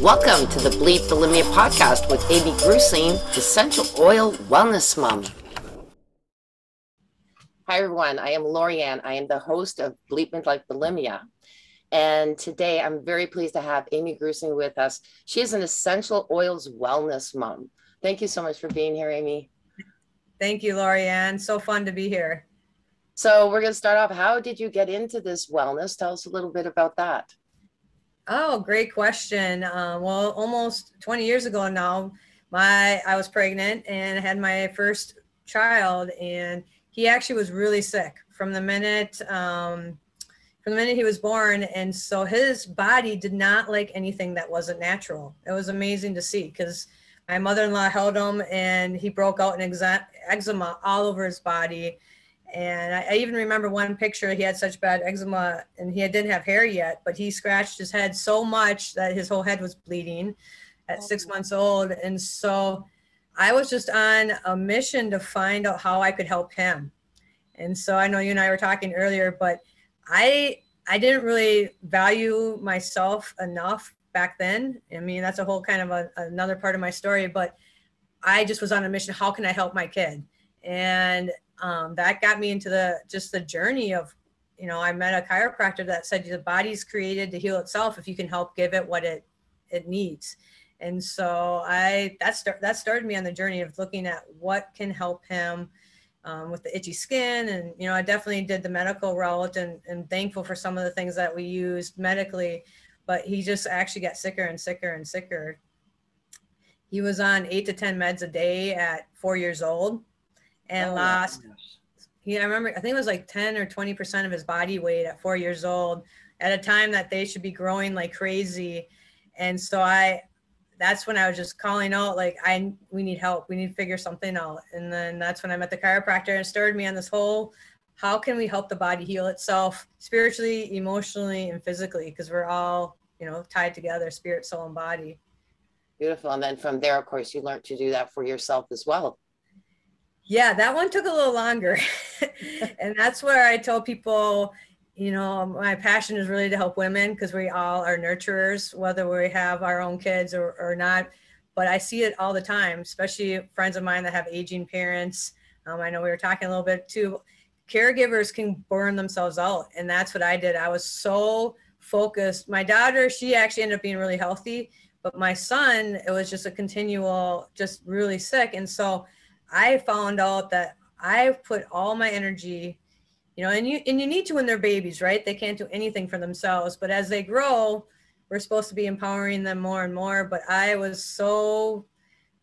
Welcome to the Bleep Bulimia podcast with Amy Grussing, Essential Oil Wellness Mom. Hi everyone, I am Lorianne. I am the host of Bleep Bulimia. And today I'm very pleased to have Amy Grussing with us. She is an Essential Oils Wellness Mom. Thank you so much for being here, Amy. Thank you, Lorianne. So fun to be here. So we're going to start off. How did you get into this wellness? Tell us a little bit about that. Oh, great question. Well, almost 20 years ago now, I was pregnant and had my first child, and he actually was really sick from the minute he was born. And so his body did not like anything that wasn't natural. It was amazing to see because my mother-in-law held him and he broke out in eczema all over his body. And I even remember one picture, he had such bad eczema and he didn't have hair yet, but he scratched his head so much that his whole head was bleeding at 6 months old. And so I was just on a mission to find out how I could help him. And so I know you and I were talking earlier, but I didn't really value myself enough back then. I mean, that's a whole kind of another part of my story, but I just was on a mission. How can I help my kid? And that got me into the journey of, I met a chiropractor that said the body's created to heal itself if you can help give it what it needs. And so that started me on the journey of looking at what can help him with the itchy skin. And, I definitely did the medical route and thankful for some of the things that we used medically, but he just actually got sicker and sicker and sicker. He was on 8 to 10 meds a day at 4 years old. And I remember, I think it was like 10 or 20% of his body weight at 4 years old at a time that they should be growing like crazy. And so that's when I was just calling out, like, we need help. We need to figure something out. And then that's when I met the chiropractor and started me on this whole, how can we help the body heal itself spiritually, emotionally, and physically? Because we're all, tied together, spirit, soul, and body. Beautiful. And then from there, of course, you learned to do that for yourself as well. Yeah, that one took a little longer. And that's where I tell people, my passion is really to help women because we all are nurturers, whether we have our own kids or not. But I see it all the time, especially friends of mine that have aging parents. I know we were talking a little bit too. Caregivers can burn themselves out. And that's what I did. I was so focused. My daughter, she actually ended up being really healthy. But my son, it was just a continual, just really sick. And so I found out that I put all my energy, and you need to when they're babies, right? They can't do anything for themselves. But as they grow, we're supposed to be empowering them more and more. But I was so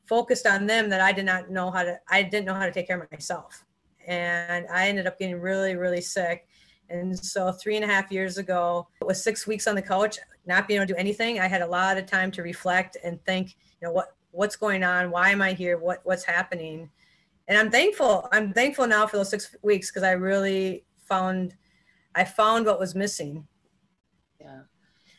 focused on them that I didn't know how to take care of myself. And I ended up getting really, really sick. And so 3.5 years ago, it was 6 weeks on the couch, not being able to do anything. I had a lot of time to reflect and think, what's going on? Why am I here? What's happening? And I'm thankful. I'm thankful now for those 6 weeks because I really found what was missing. Yeah.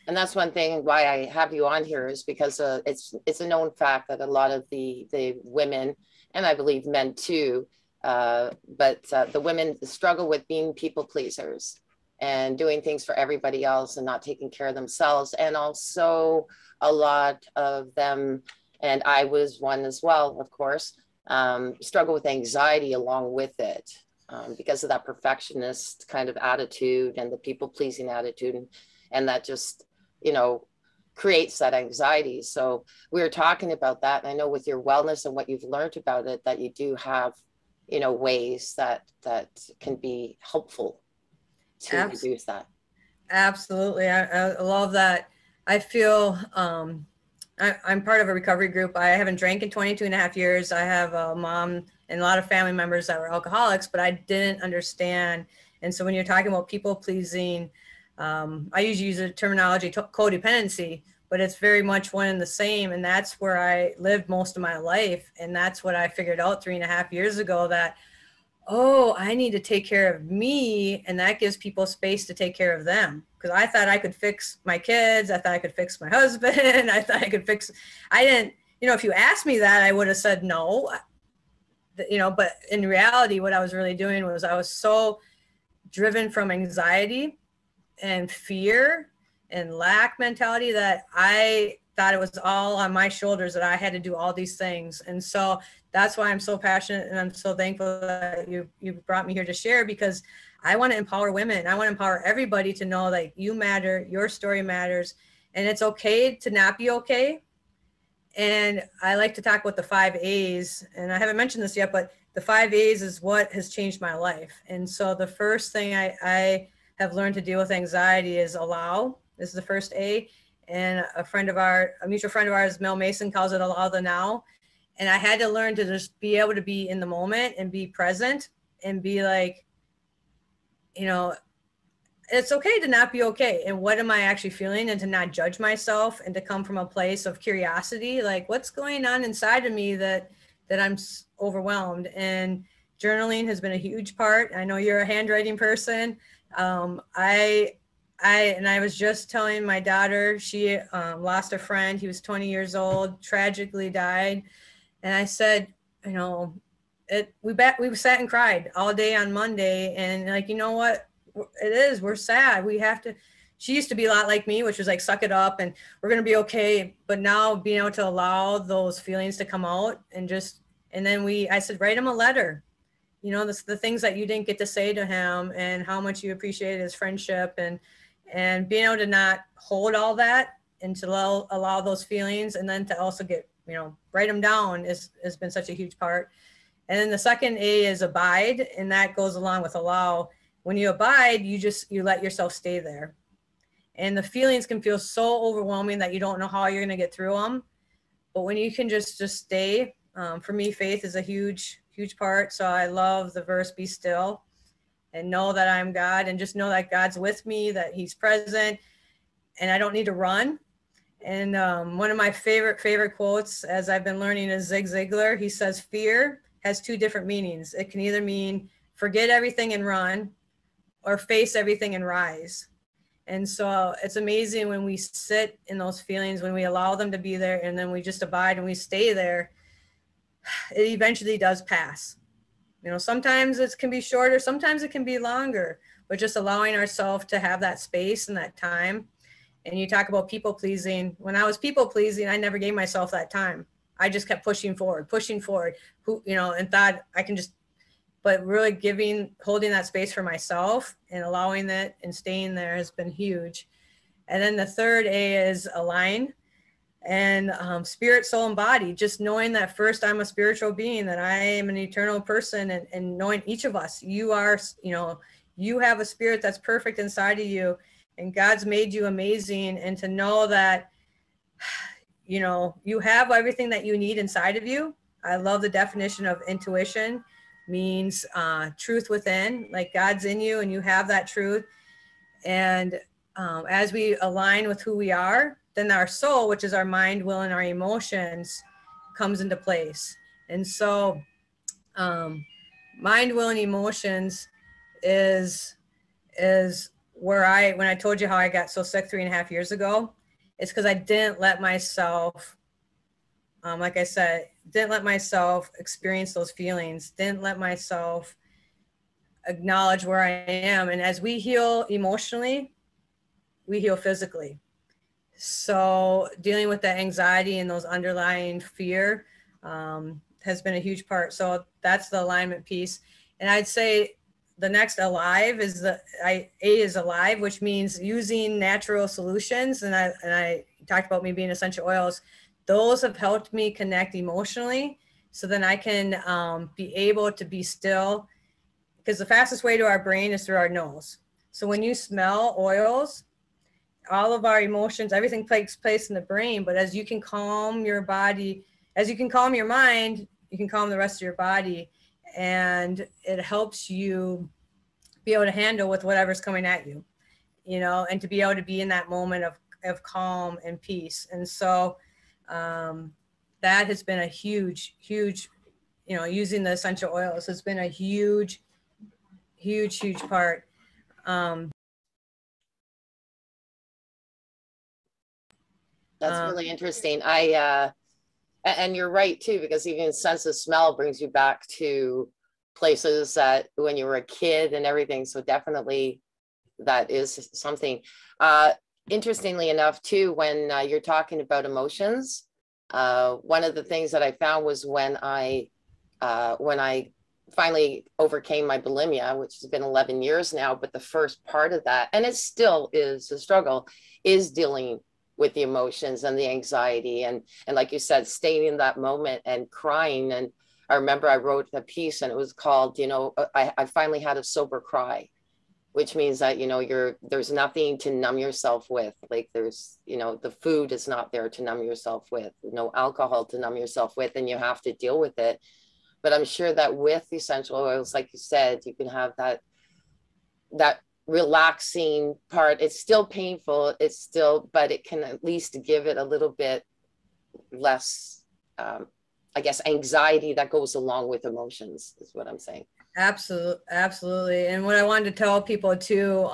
And that's one thing why I have you on here is because it's a known fact that a lot of the women, and I believe men too, but the women struggle with being people pleasers and doing things for everybody else and not taking care of themselves. And also a lot of them, and I was one as well, of course, struggle with anxiety along with it because of that perfectionist kind of attitude and the people-pleasing attitude, and that just, creates that anxiety. So we were talking about that, and I know with your wellness and what you've learned about it, that you do have, ways that can be helpful to reduce that. Absolutely. I love that. I feel I'm part of a recovery group. I haven't drank in 22.5 years. I have a mom and a lot of family members that were alcoholics, but I didn't understand. And so when you're talking about people pleasing, I usually use the terminology codependency, but it's very much one and the same. And that's where I lived most of my life. And that's what I figured out 3.5 years ago, that, I need to take care of me. And that gives people space to take care of them. Because I thought I could fix my kids. I thought I could fix my husband. I thought I didn't, if you asked me that, I would have said no, but in reality, what I was really doing was I was so driven from anxiety and fear and lack mentality that I thought it was all on my shoulders, that I had to do all these things. And so that's why I'm so passionate, and I'm so thankful that you brought me here to share, because I want to empower women. I want to empower everybody to know that you matter, your story matters, and it's okay to not be okay. And I like to talk about the 5 A's, and I haven't mentioned this yet, but the 5 A's is what has changed my life. And so the first thing I have learned to deal with anxiety is allow. This is the first A. And a mutual friend of ours, Mel Mason, calls it allow the now. And I had to learn to just be able to be in the moment and be present and be like, you know, it's okay to not be okay. And what am I actually feeling, and to not judge myself, and to come from a place of curiosity, like what's going on inside of me that I'm overwhelmed. And journaling has been a huge part. I know you're a handwriting person. I was just telling my daughter, she lost a friend. He was 20 years old, tragically died. And I said, you know, we sat and cried all day on Monday. And like, you know what? We're sad. We have to, she used to be a lot like me, which was like, suck it up and we're going to be okay. But now being able to allow those feelings to come out, and then I said, write him a letter, you know, the things that you didn't get to say to him, and how much you appreciated his friendship, and being able to not hold all that, and to allow those feelings, and then to also write them down has been such a huge part. And then the second A is abide, and that goes along with allow. When you abide, you let yourself stay there. And the feelings can feel so overwhelming that you don't know how you're going to get through them. But when you can just stay, for me, faith is a huge, huge part. So I love the verse, be still and know that I'm God, and just know that God's with me, that he's present, and I don't need to run. And one of my favorite quotes, as I've been learning, is Zig Ziglar. He says, fear has 2 different meanings. It can either mean forget everything and run, or face everything and rise. And so it's amazing when we sit in those feelings, when we allow them to be there, and then we just abide and we stay there, it eventually does pass. You know, sometimes it can be shorter, sometimes it can be longer, but just allowing ourselves to have that space and that time. And you talk about people pleasing. When I was people pleasing, I never gave myself that time. I just kept pushing forward, and thought I can just, but really holding that space for myself and allowing it and staying there has been huge. And then the third A is align, and spirit, soul, and body. Just knowing that first, I'm a spiritual being, that I am an eternal person, and knowing each of us, you have a spirit that's perfect inside of you, and God's made you amazing. And to know that, you have everything that you need inside of you. I love the definition of intuition. Means truth within, like God's in you and you have that truth. And as we align with who we are, then our soul, which is our mind, will, and our emotions, comes into place. And so mind, will, and emotions is where when I told you how I got so sick 3.5 years ago, it's because I didn't let myself, like I said, didn't let myself experience those feelings, didn't let myself acknowledge where I am. And as we heal emotionally, we heal physically. So dealing with that anxiety and those underlying fear has been a huge part. So that's the alignment piece. And I'd say the next alive is A is alive, which means using natural solutions. And I talked about me being essential oils. Those have helped me connect emotionally, so then I can be able to be still, because the fastest way to our brain is through our nose. So when you smell oils, all of our emotions, everything takes place in the brain. But as you can calm your body, as you can calm your mind, you can calm the rest of your body. And it helps you be able to handle with whatever's coming at you, and to be able to be in that moment of calm and peace. And so that has been a huge, huge, using the essential oils has been a huge, huge, huge part. That's really interesting. And you're right too, because even sense of smell brings you back to places that when you were a kid and everything. So definitely that is something. interestingly enough too, when you're talking about emotions, one of the things that I found was when I finally overcame my bulimia, which has been 11 years now, but the first part of that, and it still is a struggle, is dealing with the emotions and the anxiety. And like you said, staying in that moment and crying. And I remember I wrote a piece and it was called, I finally had a sober cry, which means that, there's nothing to numb yourself with. Like there's, the food is not there to numb yourself with, no alcohol to numb yourself with, and you have to deal with it. But I'm sure that with essential oils, like you said, you can have that relaxing part. It's still painful, but it can at least give it a little bit less, I guess, anxiety that goes along with emotions, is what I'm saying. Absolutely. And what I wanted to tell people too,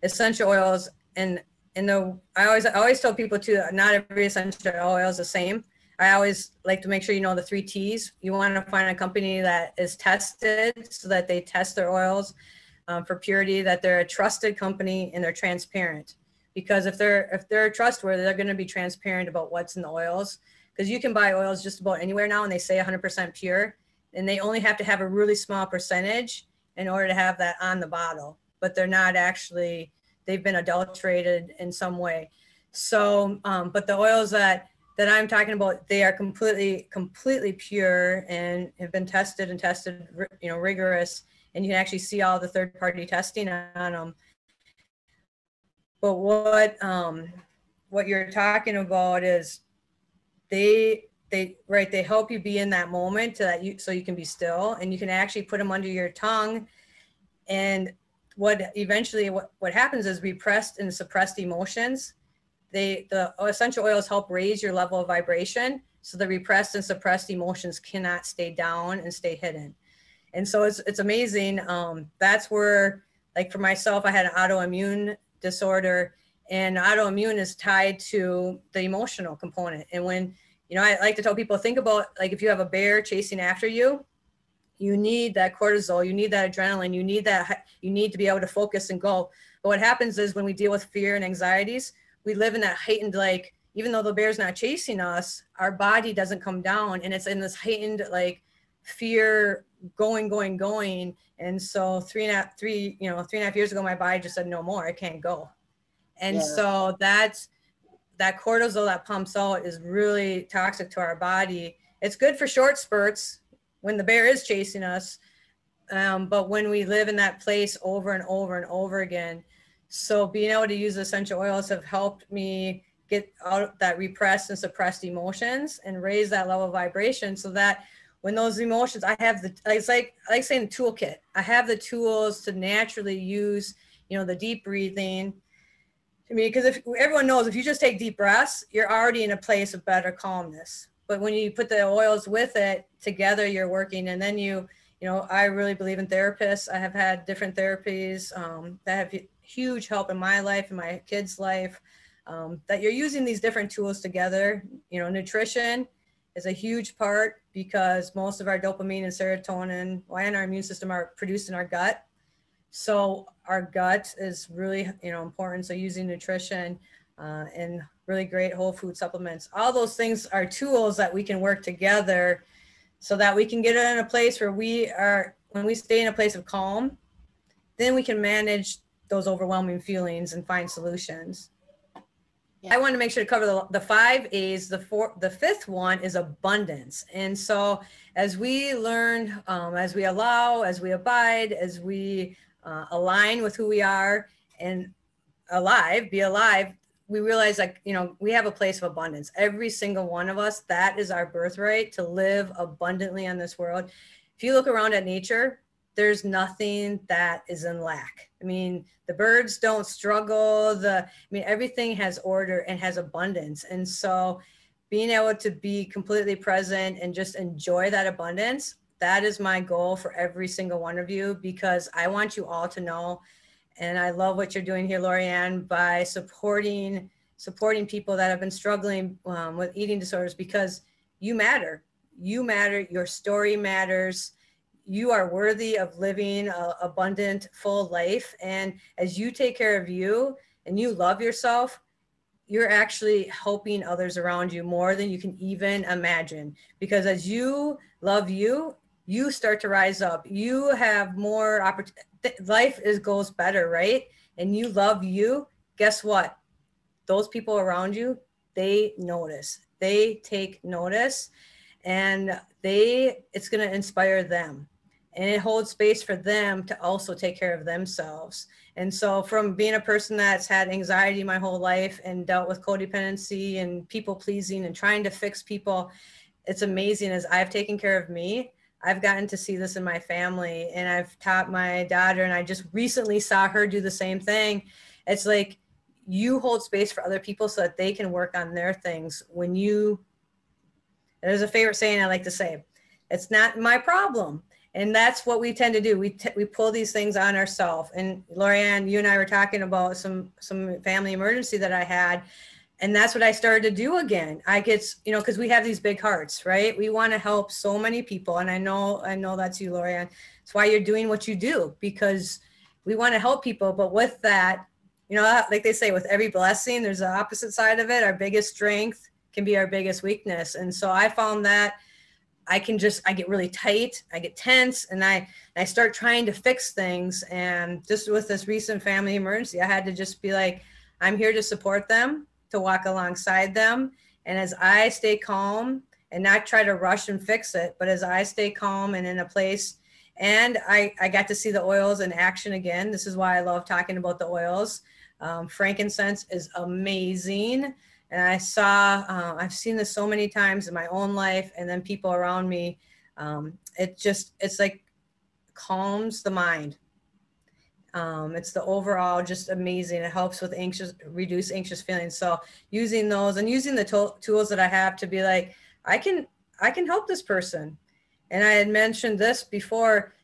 essential oils, and I always tell people too, not every essential oil is the same. I always like to make sure you know the 3 T's. You want to find a company that is tested, so that they test their oils for purity, that they're a trusted company, and they're transparent. Because if they're trustworthy, they're going to be transparent about what's in the oils. Because you can buy oils just about anywhere now, and they say 100% pure, and they only have to have a really small percentage in order to have that on the bottle. But they're not actually, they've been adulterated in some way. So, but the oils that I'm talking about, they are completely pure and have been tested, rigorous, and you can actually see all the third-party testing on them. But what you're talking about is they help you be in that moment so you can be still, and you can actually put them under your tongue. And what happens is repressed and suppressed emotions. The essential oils help raise your level of vibration, so the repressed and suppressed emotions cannot stay down and stay hidden. And so it's amazing. That's where, like for myself, I had an autoimmune disorder, and autoimmune is tied to the emotional component. And when, I like to tell people, think about, like, if you have a bear chasing after you, you need that cortisol, you need that adrenaline, you need to be able to focus and go. But what happens is when we deal with fear and anxieties, we live in that heightened, like, even though the bear's not chasing us, our body doesn't come down, and it's in this heightened, like, fear going. And so 3.5 years ago, my body just said, no more, I can't go. And so that cortisol that pumps out is really toxic to our body. It's good for short spurts when the bear is chasing us, but when we live in that place over and over and over again. So being able to use essential oils have helped me get out that repressed and suppressed emotions and raise that level of vibration, so that when those emotions, it's like saying the toolkit. I have the tools to naturally use, the deep breathing. I mean, because if everyone knows, if you just take deep breaths, you're already in a place of better calmness. But when you put the oils with it together, you're working. And then I really believe in therapists. I have had different therapies that have huge help in my life and my kids' life, that you're using these different tools together. Nutrition is a huge part, because most of our dopamine and serotonin and our immune system are produced in our gut. So our gut is really, important. So using nutrition and really great whole food supplements, all those things are tools that we can work together, so that we can get in a place where when we stay in a place of calm, then we can manage those overwhelming feelings and find solutions. I want to make sure to cover the 5 A's. The 5th one is abundance. And so as we learn, as we allow, as we abide, as we align with who we are and be alive, we realize, like, we have a place of abundance. Every single one of us, that is our birthright, to live abundantly on this world. If you look around at nature, there's nothing that is in lack. I mean, the birds don't struggle. Everything has order and has abundance. And so being able to be completely present and just enjoy that abundance, that is my goal for every single one of you, because I want you all to know. And I love what you're doing here, Lorianne, by supporting people that have been struggling with eating disorders, because you matter. You matter. Your story matters. You are worthy of living an abundant, full life. And as you take care of you and you love yourself, you're actually helping others around you more than you can even imagine. Because as you love you, you start to rise up. You have more opportunity. Life goes better, right? And you love you. Guess what? Those people around you, they notice. They take notice, and it's going to inspire them. And it holds space for them to also take care of themselves. And so from being a person that's had anxiety my whole life and dealt with codependency and people pleasing and trying to fix people, it's amazing. As I've taken care of me, I've gotten to see this in my family, and I've taught my daughter, and I just recently saw her do the same thing. It's like you hold space for other people so that they can work on their things. There's a favorite saying I like to say, it's not my problem. And that's what we tend to do. We pull these things on ourselves. And Lorianne, you and I were talking about some family emergency that I had. And that's what I started to do again. I get, because we have these big hearts, right? We want to help so many people. And I know that's you, Lorianne. It's why you're doing what you do, because we want to help people. But with that, like they say, with every blessing, there's the opposite side of it. Our biggest strength can be our biggest weakness. And so I found that I get really tight, I get tense, and I start trying to fix things. And just with this recent family emergency, I had to just be like, I'm here to support them, to walk alongside them. And as I stay calm and not try to rush and fix it, but as I stay calm and in a place, and I got to see the oils in action again. This is why I love talking about the oils. Frankincense is amazing. And I've seen this so many times in my own life and then people around me. It's like calms the mind. It's the overall just amazing. It helps with reduce anxious feelings. So using those and using the tools that I have to be like, I can help this person. And I had mentioned this before,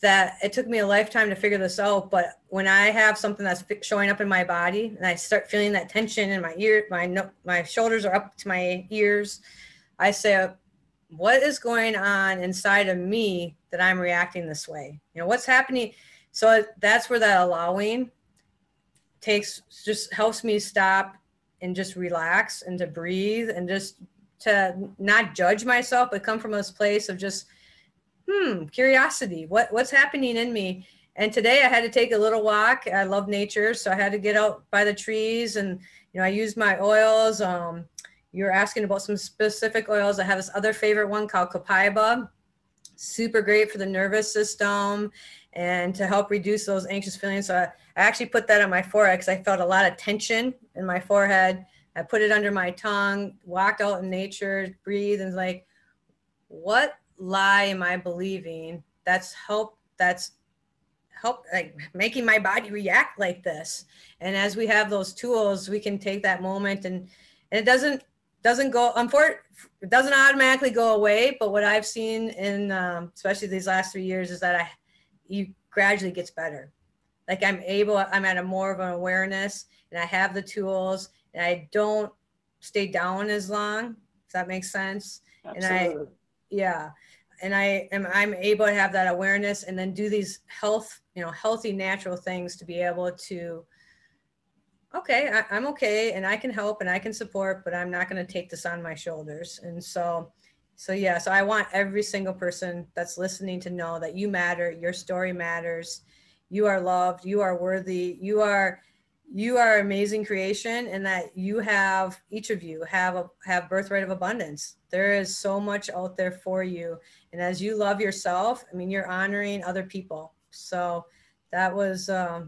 that it took me a lifetime to figure this out. But when I have something that's showing up in my body and I start feeling that tension in my ear, my shoulders are up to my ears, I say, what is going on inside of me that I'm reacting this way? What's happening? So that's where that allowing just helps me stop and just relax and to breathe and just to not judge myself, but come from this place of just, curiosity. What's happening in me? And today I had to take a little walk. I love nature, so I had to get out by the trees, and I used my oils. You're asking about some specific oils. I have this other favorite one called copaiba. Super great for the nervous system and to help reduce those anxious feelings. So I actually put that on my forehead because I felt a lot of tension in my forehead. I put it under my tongue, walked out in nature, breathed, and like, what lie am I believing that's help like making my body react like this? And as we have those tools, we can take that moment and it doesn't automatically go away. But what I've seen in especially these last 3 years is that you gradually gets better. Like I'm at a more of an awareness, and I have the tools, and I don't stay down as long. Does that make sense? Absolutely. And I'm able to have that awareness and then do these healthy, natural things to be able to, okay, I'm okay, and I can help and I can support, but I'm not going to take this on my shoulders. And so I want every single person that's listening to know that you matter, your story matters, you are loved, you are worthy, you are amazing creation, and that each of you have birthright of abundance. There is so much out there for you. And as you love yourself, you're honoring other people. So that was, I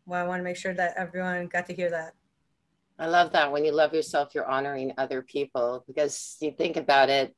want to make sure that everyone got to hear that. I love that. When you love yourself, you're honoring other people, because you think about it.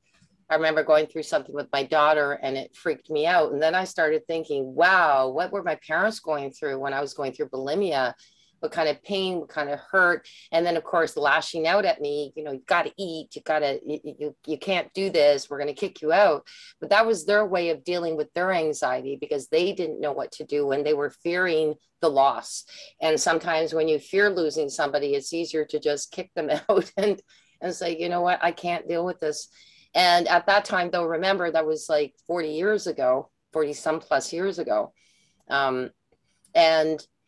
I remember going through something with my daughter and it freaked me out. And then I started thinking, wow, what were my parents going through when I was going through bulimia? What kind of pain, what kind of hurt? And then of course, lashing out at me, you got to eat, you can't do this, we're going to kick you out. But that was their way of dealing with their anxiety, because they didn't know what to do when they were fearing the loss. And sometimes when you fear losing somebody, it's easier to just kick them out and say, you know what, I can't deal with this. And at that time, though, remember, that was like 40 some plus years ago. And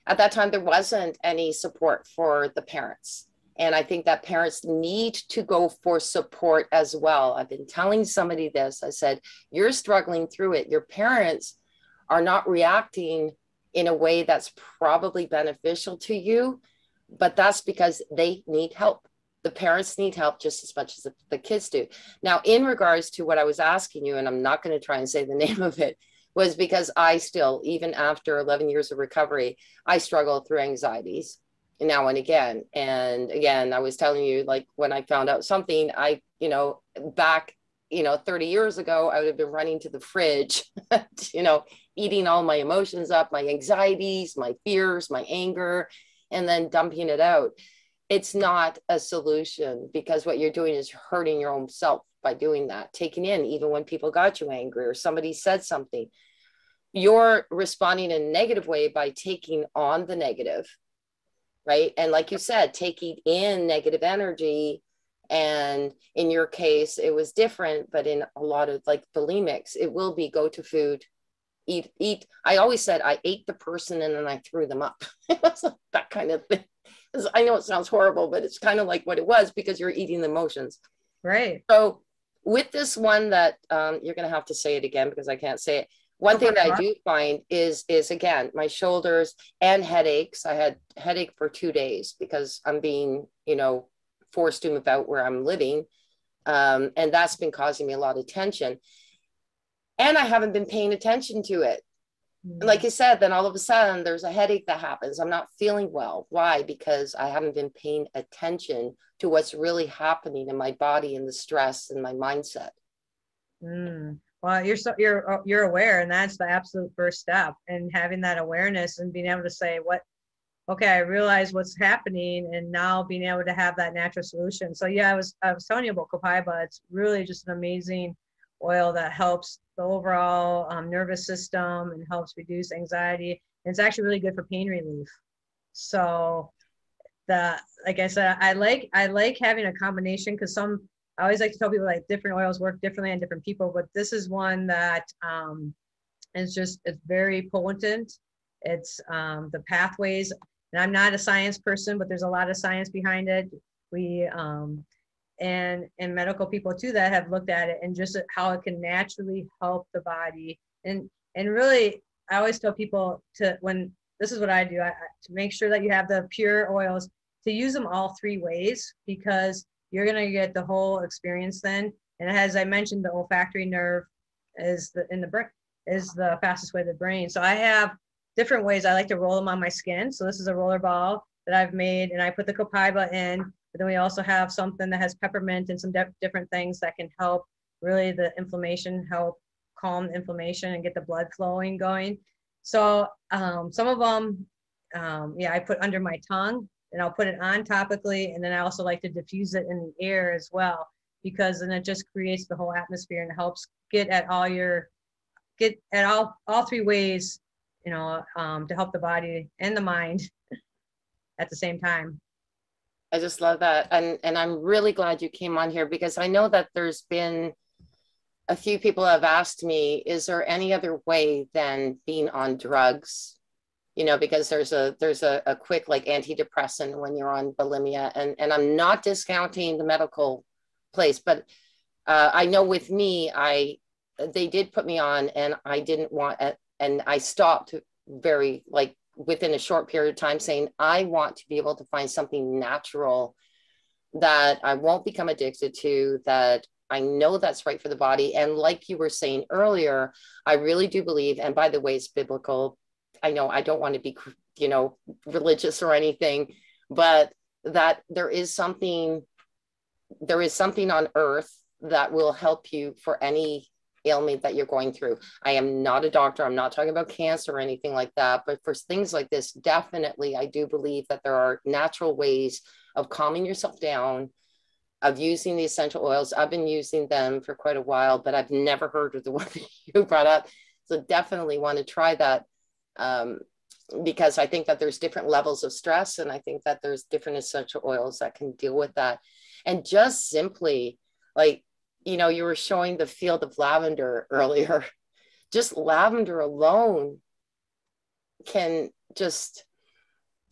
at that time, there wasn't any support for the parents. And I think that parents need to go for support as well. I've been telling somebody this. I said, you're struggling through it. Your parents are not reacting in a way that's probably beneficial to you, but that's because they need help. The parents need help just as much as the kids do. Now, in regards to what I was asking you, and I'm not going to try and say the name of it, was because I still, even after 11 years of recovery, I struggle through anxieties now and again. And again, I was telling you, like when I found out something, back, 30 years ago, I would have been running to the fridge, eating all my emotions up, my anxieties, my fears, my anger, and then dumping it out. It's not a solution, because what you're doing is hurting your own self by doing that, taking in, even when people got you angry or somebody said something, you're responding in a negative way by taking on the negative, right? And like you said, taking in negative energy. And in your case, it was different, but in a lot of like bulimics, it will be go to food, eat. I always said I ate the person and then I threw them up. It was that kind of thing. I know it sounds horrible, but it's kind of like what it was, because you're eating the emotions. Right. So with this one that you're going to have to say it again because I can't say it. One thing that I do find is again, my shoulders and headaches. I had headache for 2 days because I'm being, forced to move out where I'm living. And that's been causing me a lot of tension. And I haven't been paying attention to it. And like you said, then all of a sudden there's a headache that happens. I'm not feeling well. Why? Because I haven't been paying attention to what's really happening in my body and the stress and my mindset. Well, you're aware, and that's the absolute first step. And having that awareness and being able to say, okay, I realize what's happening, and now being able to have that natural solution. So yeah, I was telling you about copaiba. It's really just an amazing oil that helps the overall nervous system and helps reduce anxiety. And it's actually really good for pain relief. So like I said, I like having a combination, because I always like to tell people like different oils work differently on different people, but this is one that it's very potent. It's the pathways, and I'm not a science person, but there's a lot of science behind it. We and medical people too that have looked at it, and just how it can naturally help the body. And really, I always tell people this is what I do, to make sure that you have the pure oils, to use them all 3 ways, because you're going to get the whole experience then. And as I mentioned, the olfactory nerve is the fastest way to the brain. So I have different ways. I like to roll them on my skin. So this is a roller ball that I've made, and I put the copaiba in. But then we also have something that has peppermint and some different things that can help really the inflammation, help calm the inflammation and get the blood flowing going. So some of them, I put under my tongue, and I'll put it on topically. And then I also like to diffuse it in the air as well, because then it just creates the whole atmosphere, and it helps get at all 3 ways, to help the body and the mind at the same time. I just love that. And I'm really glad you came on here, because I know that there's been a few people have asked me, is there any other way than being on drugs? Because there's a quick like antidepressant when you're on bulimia, and I'm not discounting the medical place, but I know with me, they did put me on, and I didn't want it, and I stopped very like within a short period of time, saying I want to be able to find something natural that I won't become addicted to, that I know that's right for the body. And like you were saying earlier, I really do believe, and by the way, it's biblical. I know I don't want to be, religious or anything, but that there is something on earth that will help you for any ailment that you're going through. I am not a doctor. I'm not talking about cancer or anything like that, but for things like this, definitely, I do believe that there are natural ways of calming yourself down, of using the essential oils. I've been using them for quite a while, but I've never heard of the one that you brought up. So definitely want to try that. Because I think that there's different levels of stress, and I think that there's different essential oils that can deal with that. And just simply, like, you were showing the field of lavender earlier. Just lavender alone can just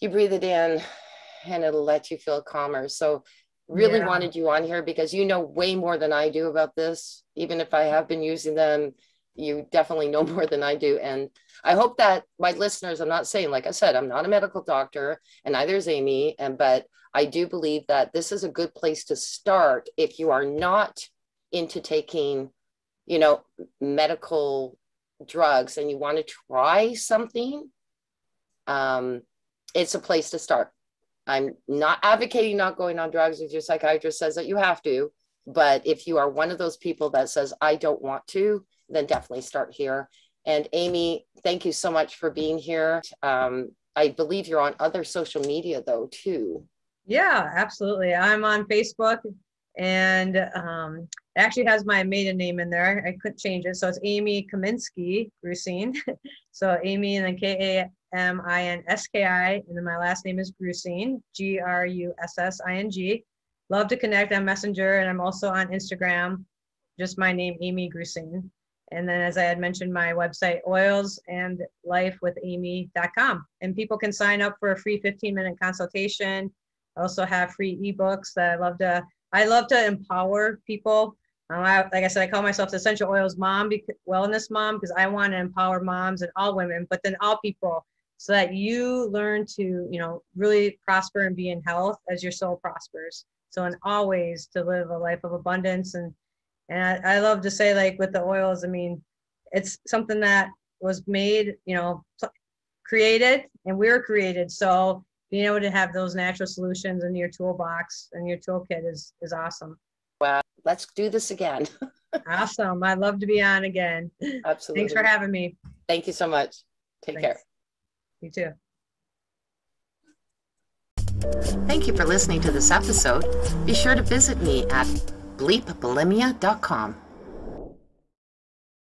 you breathe it in and it'll let you feel calmer. So really wanted you on here because you know way more than I do about this. Even if I have been using them, you definitely know more than I do. And I hope that my listeners, I'm not saying, like I said, I'm not a medical doctor and neither is Amy, but I do believe that this is a good place to start if you are not into taking, you know, medical drugs and you want to try something. It's a place to start. I'm not advocating not going on drugs if your psychiatrist says that you have to, but if you are one of those people that says, I don't want to, then definitely start here. And Amy, thank you so much for being here. I believe you're on other social media though, too. Yeah, absolutely. I'm on Facebook, and it actually has my maiden name in there. I couldn't change it. So it's Amy Kaminsky, Grussing. So Amy and then Kaminski, and then my last name is Grussing, Grussing. Love to connect on Messenger, and I'm also on Instagram, just my name, Amy Grussing. And then, as I had mentioned, my website, oilsandlifewithamy.com. And people can sign up for a free 15-minute consultation. I also have free ebooks that I love to empower people. Like I said, I call myself the Essential Oils Mom, Wellness Mom, because I want to empower moms and all women, but then all people, so that you learn to, you know, really prosper and be in health as your soul prospers. So in all ways to live a life of abundance. And I love to say, like with the oils, I mean, it's something that was made, you know, created, and we were created. So being able to have those natural solutions in your toolbox and your toolkit is awesome. Wow. Let's do this again. Awesome. I'd love to be on again. Absolutely. Thanks for having me. Thank you so much. Take care. You too. Thank you for listening to this episode. Be sure to visit me at bleepbulimia.com.